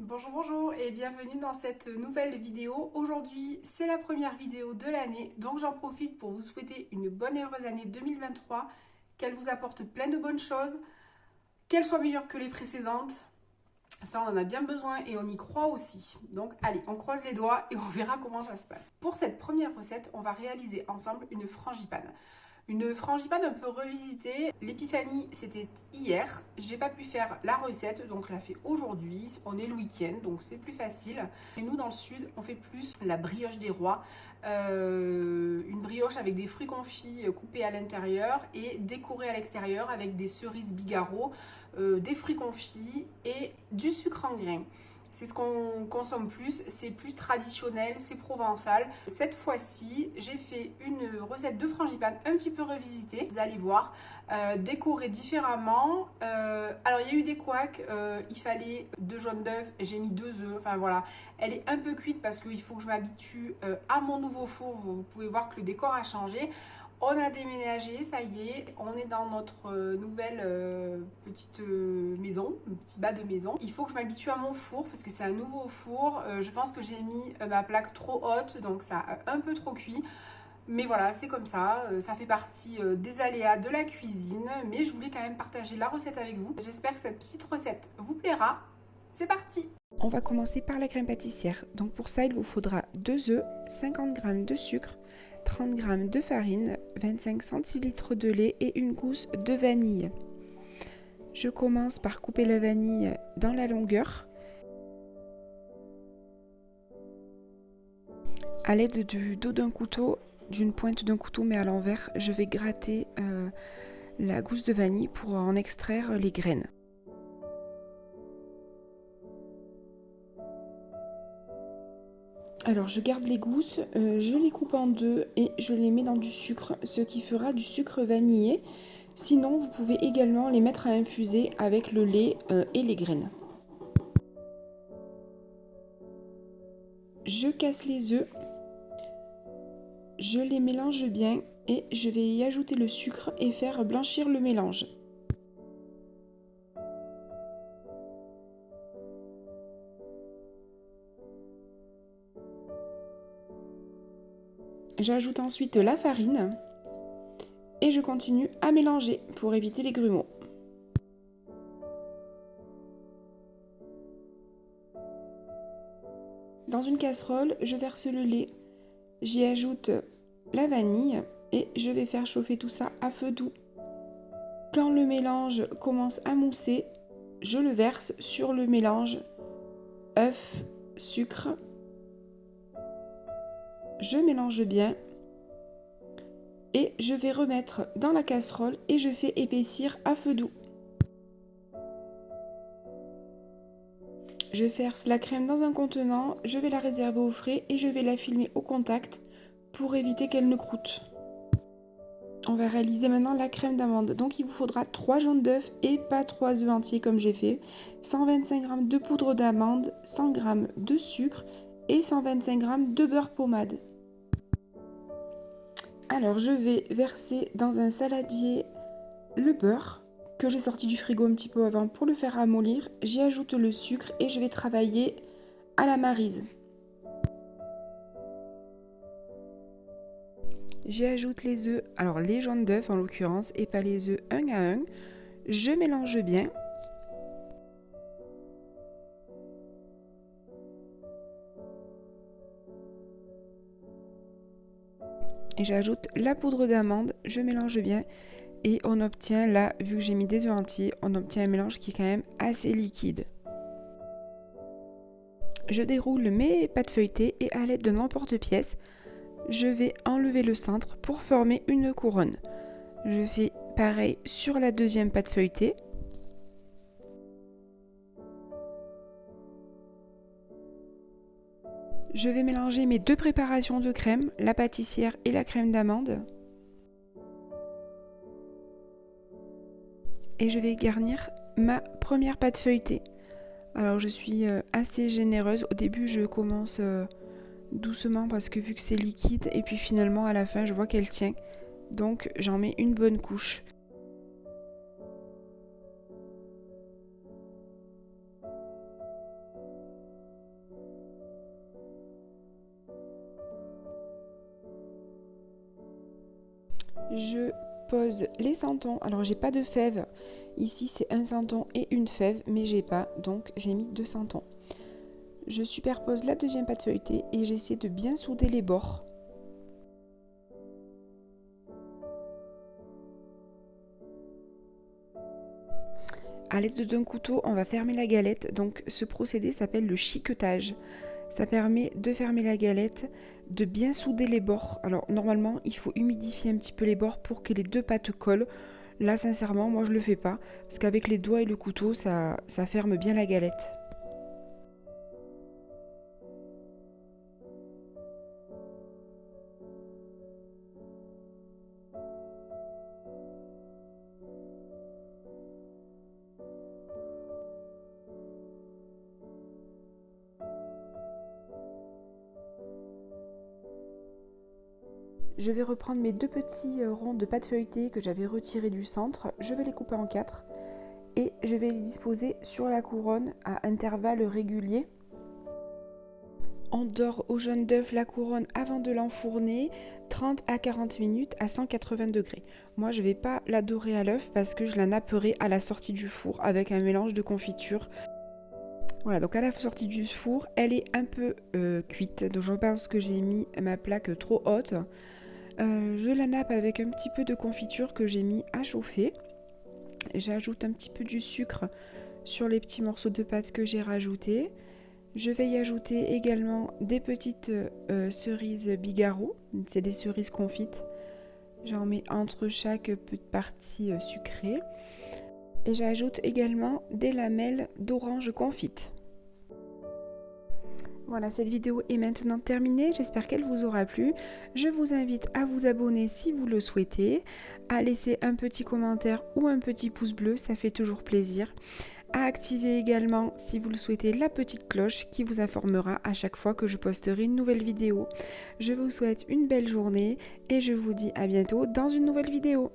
Bonjour, bonjour et bienvenue dans cette nouvelle vidéo. Aujourd'hui, c'est la première vidéo de l'année, donc j'en profite pour vous souhaiter une bonne et heureuse année 2023, qu'elle vous apporte plein de bonnes choses, qu'elle soit meilleure que les précédentes. Ça, on en a bien besoin et on y croit aussi. Donc, allez, on croise les doigts et on verra comment ça se passe. Pour cette première recette, on va réaliser ensemble une frangipane. Une frangipane un peu revisitée. L'épiphanie, c'était hier. J'ai pas pu faire la recette, donc je la fais aujourd'hui. On est le week-end, donc c'est plus facile. Et nous, dans le sud, on fait plus la brioche des rois. Une brioche avec des fruits confits coupés à l'intérieur et décorés à l'extérieur avec des cerises Bigarreau, des fruits confits et du sucre en grains. C'est ce qu'on consomme plus, c'est plus traditionnel, c'est provençal. Cette fois-ci, j'ai fait une recette de frangipane un petit peu revisitée, vous allez voir, décorée différemment. Alors il y a eu des couacs, il fallait 2 jaunes d'œufs, j'ai mis 2 œufs, enfin voilà. Elle est un peu cuite parce qu'il faut que je m'habitue à mon nouveau four, vous pouvez voir que le décor a changé. On a déménagé, ça y est, on est dans notre nouvelle petite maison, un petit bas de maison. Il faut que je m'habitue à mon four parce que c'est un nouveau four. Je pense que j'ai mis ma plaque trop haute, donc ça a un peu trop cuit. Mais voilà, c'est comme ça, ça fait partie des aléas de la cuisine. Mais je voulais quand même partager la recette avec vous. J'espère que cette petite recette vous plaira. C'est parti! On va commencer par la crème pâtissière. Donc pour ça, il vous faudra 2 œufs, 50 g de sucre, 30 g de farine, 25 centilitres de lait et une gousse de vanille. Je commence par couper la vanille dans la longueur. À l'aide du dos d'un couteau, d'une pointe d'un couteau mais à l'envers, je vais gratter la gousse de vanille pour en extraire les graines. Alors je garde les gousses, je les coupe en deux et je les mets dans du sucre, ce qui fera du sucre vanillé. Sinon, vous pouvez également les mettre à infuser avec le lait et les graines. Je casse les œufs, je les mélange bien et je vais y ajouter le sucre et faire blanchir le mélange. J'ajoute ensuite la farine et je continue à mélanger pour éviter les grumeaux. Dans une casserole, je verse le lait, j'y ajoute la vanille et je vais faire chauffer tout ça à feu doux. Quand le mélange commence à mousser, je le verse sur le mélange œuf, sucre. Je mélange bien et je vais remettre dans la casserole et je fais épaissir à feu doux. Je verse la crème dans un contenant, je vais la réserver au frais et je vais la filmer au contact pour éviter qu'elle ne croûte. On va réaliser maintenant la crème d'amande. Donc il vous faudra 3 jaunes d'œufs et pas 3 œufs entiers comme j'ai fait, 125 g de poudre d'amande, 100 g de sucre et 125 g de beurre pommade. Alors je vais verser dans un saladier le beurre que j'ai sorti du frigo un petit peu avant pour le faire ramollir. J'y ajoute le sucre et je vais travailler à la maryse. J'y ajoute les œufs, alors les jaunes d'œufs en l'occurrence et pas les œufs un à un. Je mélange bien. Et j'ajoute la poudre d'amande, je mélange bien et on obtient là, vu que j'ai mis des œufs entiers, on obtient un mélange qui est quand même assez liquide. Je déroule mes pâtes feuilletées et à l'aide d'un emporte-pièce, je vais enlever le centre pour former une couronne. Je fais pareil sur la deuxième pâte feuilletée. Je vais mélanger mes deux préparations de crème, la pâtissière et la crème d'amande. Et je vais garnir ma première pâte feuilletée. Alors je suis assez généreuse. Au début je commence doucement parce que vu que c'est liquide et puis finalement à la fin je vois qu'elle tient. Donc j'en mets une bonne couche. Je pose les santons. Alors j'ai pas de fèves. Ici c'est un santon et une fève, mais j'ai pas, donc j'ai mis 2 santons. Je superpose la deuxième pâte feuilletée et j'essaie de bien souder les bords. À l'aide d'un couteau, on va fermer la galette. Donc ce procédé s'appelle le chiquetage. Ça permet de fermer la galette, de bien souder les bords. Alors normalement, il faut humidifier un petit peu les bords pour que les deux pâtes collent. Là, sincèrement, moi je le fais pas parce qu'avec les doigts et le couteau, ça ferme bien la galette. Je vais reprendre mes 2 petits ronds de pâte feuilletée que j'avais retirés du centre. Je vais les couper en 4 et je vais les disposer sur la couronne à intervalles réguliers. On dore au jaune d'œuf la couronne avant de l'enfourner 30 à 40 minutes à 180 degrés. Moi, je ne vais pas la dorer à l'œuf parce que je la napperai à la sortie du four avec un mélange de confiture. Voilà, donc à la sortie du four, elle est un peu cuite. Donc je pense que j'ai mis ma plaque trop haute. Je la nappe avec un petit peu de confiture que j'ai mis à chauffer. J'ajoute un petit peu du sucre sur les petits morceaux de pâte que j'ai rajoutés. Je vais y ajouter également des petites cerises Bigarro, c'est des cerises confites. J'en mets entre chaque partie sucrée. Et j'ajoute également des lamelles d'orange confite. Voilà, cette vidéo est maintenant terminée, j'espère qu'elle vous aura plu. Je vous invite à vous abonner si vous le souhaitez, à laisser un petit commentaire ou un petit pouce bleu, ça fait toujours plaisir. À activer également, si vous le souhaitez, la petite cloche qui vous informera à chaque fois que je posterai une nouvelle vidéo. Je vous souhaite une belle journée et je vous dis à bientôt dans une nouvelle vidéo.